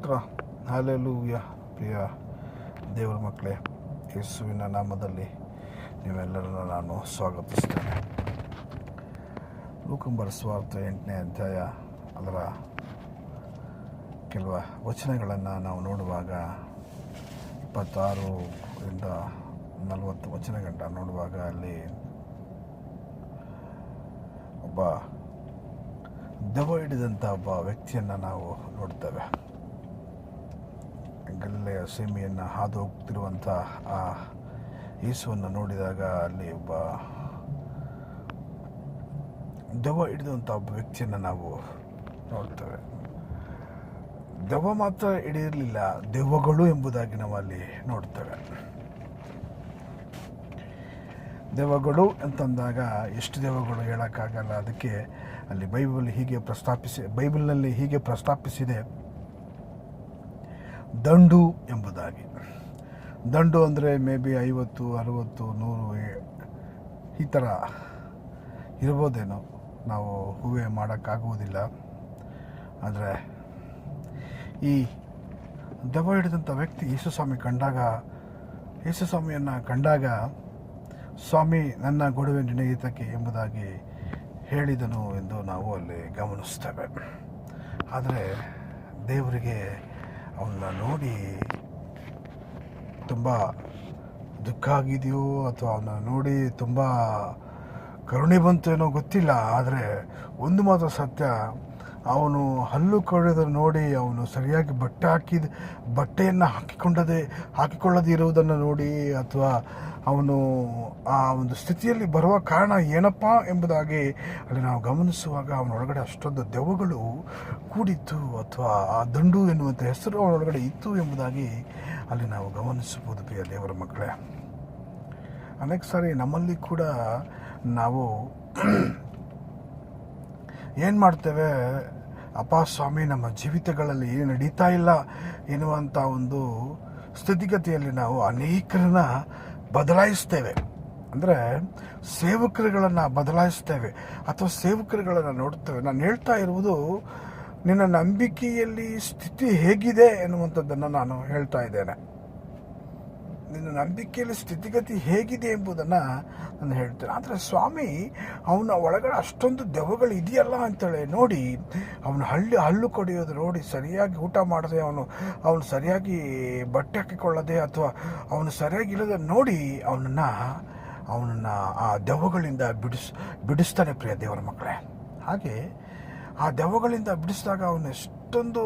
ಸ್ತೋತ್ರ. ಹಲ್ಲೆಲೂಯಾ. ಪ್ರಿಯ ದೇವರ ಮಕ್ಕಳೇ, ಯೇಸುವಿನ ನಾಮದಲ್ಲಿ ನೀವೆಲ್ಲರನ್ನು ನಾನು ಸ್ವಾಗತಿಸ್ತೇನೆ. ಲೂಕಂಬರ ಸುವಾರ್ತೆ 8ನೇ ಅಧ್ಯಾಯ ಅದರ ಕೆಲವು ವಚನಗಳನ್ನು ನಾವು ನೋಡುವಾಗ 26ರಿಂದ 40 ವಚನಗಂಟ ನೋಡುವಾಗ ಅಲ್ಲಿ ಒಬ್ಬ ದೆವ್ವ ಹಿಡಿದಂಥ ಒಬ್ಬ ವ್ಯಕ್ತಿಯನ್ನು ನಾವು ನೋಡ್ತೇವೆ. ಗಲಿಲೆಯ ಸೀಮೆಯನ್ನು ಹಾದು ಹೋಗ್ತಿರುವಂಥ ಆ ಯೇಸುವನ್ನು ನೋಡಿದಾಗ ಅಲ್ಲಿ ಒಬ್ಬ ದೆವ್ವ ಹಿಡಿದಂಥ ಒಬ್ಬ ವ್ಯಕ್ತಿಯನ್ನು ನಾವು ನೋಡ್ತೇವೆ. ದೆವ್ವ ಮಾತ್ರ ಹಿಡಿದಿರಲಿಲ್ಲ, ದೆವ್ವಗಳು ಎಂಬುದಾಗಿ ನಾವು ಅಲ್ಲಿ ನೋಡ್ತೇವೆ. ದೆವ್ವಗಳು ಅಂತಂದಾಗ ಎಷ್ಟು ದೆವ್ವಗಳು ಹೇಳೋಕ್ಕಾಗಲ್ಲ. ಅದಕ್ಕೆ ಅಲ್ಲಿ ಬೈಬಲ್ನಲ್ಲಿ ಹೀಗೆ ಪ್ರಸ್ತಾಪಿಸಿದೆ, ದಂಡು ಎಂಬುದಾಗಿ. ದಂಡು ಅಂದರೆ ಮೇ ಬಿ 50, 60, 100 ಈ ಥರ ಇರ್ಬೋದೇನೋ, ನಾವು ಊಹೆ ಮಾಡೋಕ್ಕಾಗುವುದಿಲ್ಲ. ಆದರೆ ಈ ದೆವ್ವ ಹಿಡಿದಂಥ ವ್ಯಕ್ತಿ ಯೇಸುಸ್ವಾಮಿಯನ್ನು ಕಂಡಾಗ ಸ್ವಾಮಿ ನನ್ನ ಗೊಡವೆ ನಿನಗಿತಕ್ಕೆ ಎಂಬುದಾಗಿ ಹೇಳಿದನು ಎಂದು ನಾವು ಅಲ್ಲಿ ಗಮನಿಸ್ತೇವೆ. ಆದರೆ ದೇವರಿಗೆ ಅವನ್ನ ನೋಡಿ ತುಂಬ ದುಃಖ ಆಗಿದೆಯೋ ಅಥವಾ ಅವನ್ನ ನೋಡಿ ತುಂಬ ಕರುಣೆ ಬಂತು ಏನೋ ಗೊತ್ತಿಲ್ಲ. ಆದರೆ ಒಂದು ಮಾತ್ರ ಸತ್ಯ, ಅವನು ಹಲ್ಲು ಕಡಿಯೋದನ್ನು ನೋಡಿ ಅವನು ಸರಿಯಾಗಿ ಬಟ್ಟೆಯನ್ನು ಹಾಕಿಕೊಳ್ಳದೇ ಇರುವುದನ್ನು ನೋಡಿ ಅಥವಾ ಅವನು ಆ ಒಂದು ಸ್ಥಿತಿಯಲ್ಲಿ ಬರುವ ಕಾರಣ ಏನಪ್ಪ ಎಂಬುದಾಗಿ ಅಲ್ಲಿ ನಾವು ಗಮನಿಸುವಾಗ ಅವನೊಳಗಡೆ ಅಷ್ಟೊಂದು ದೆವ್ವಗಳು ಕೂಡಿತ್ತು ಅಥವಾ ಆ ದಂಡು ಎನ್ನುವಂಥ ಹೆಸರು ಅವನೊಳಗಡೆ ಇತ್ತು ಎಂಬುದಾಗಿ ಅಲ್ಲಿ ನಾವು ಗಮನಿಸಬಹುದು. ಪ್ರಿಯ ದೇವರ ಮಕ್ಕಳೇ, ಅನೇಕ ಸಾರಿ ನಮ್ಮಲ್ಲಿ ಕೂಡ ನಾವು ಏನು ಮಾಡ್ತೇವೆ, ಅಪ್ಪ ಸ್ವಾಮಿ ನಮ್ಮ ಜೀವಿತಗಳಲ್ಲಿ ಏನು ನಡೀತಾ ಇಲ್ಲ ಎನ್ನುವಂಥ ಒಂದು ಸ್ಥಿತಿಗತಿಯಲ್ಲಿ ನಾವು ಅನೇಕರನ್ನ ಬದಲಾಯಿಸ್ತೇವೆ. ಅಂದರೆ ಸೇವಕರುಗಳನ್ನು ಬದಲಾಯಿಸ್ತೇವೆ ಅಥವಾ ಸೇವಕರುಗಳನ್ನು ನೋಡ್ತೇವೆ. ನಾನು ಹೇಳ್ತಾ ಇರುವುದು ನಿನ್ನ ನಂಬಿಕೆಯಲ್ಲಿ ಸ್ಥಿತಿ ಹೇಗಿದೆ ಎನ್ನುವಂಥದ್ದನ್ನು ನಾನು ಹೇಳ್ತಾ ಇದ್ದೇನೆ. ನಿನ್ನ ನಂಬಿಕೆಯಲ್ಲಿ ಸ್ಥಿತಿಗತಿ ಹೇಗಿದೆ ಎಂಬುದನ್ನು ನಾನು ಹೇಳ್ತೇನೆ. ಆದರೆ ಸ್ವಾಮಿ ಅವನ ಒಳಗಡೆ ಅಷ್ಟೊಂದು ದೆವ್ವಗಳು ಇದೆಯಲ್ಲ ಅಂತೇಳಿ ನೋಡಿ, ಅವನು ಹಲ್ಲು ಕಡಿಯೋದು ನೋಡಿ, ಸರಿಯಾಗಿ ಊಟ ಮಾಡದೆ ಅವನು ಸರಿಯಾಗಿ ಬಟ್ಟೆ ಹಾಕಿಕೊಳ್ಳದೆ ಅಥವಾ ಅವನು ಸರಿಯಾಗಿ ಇಲ್ಲದೆ ನೋಡಿ ಅವನನ್ನು ಆ ದೆವ್ವಗಳಿಂದ ಬಿಡಿಸ್ತಾನೆ. ಪ್ರಿಯ ದೇವರ ಮಕ್ಕಳೇ, ಹಾಗೆ ಆ ದೆವ್ವಗಳಿಂದ ಬಿಡಿಸಿದಾಗ ಅವನು ಎಷ್ಟೊಂದು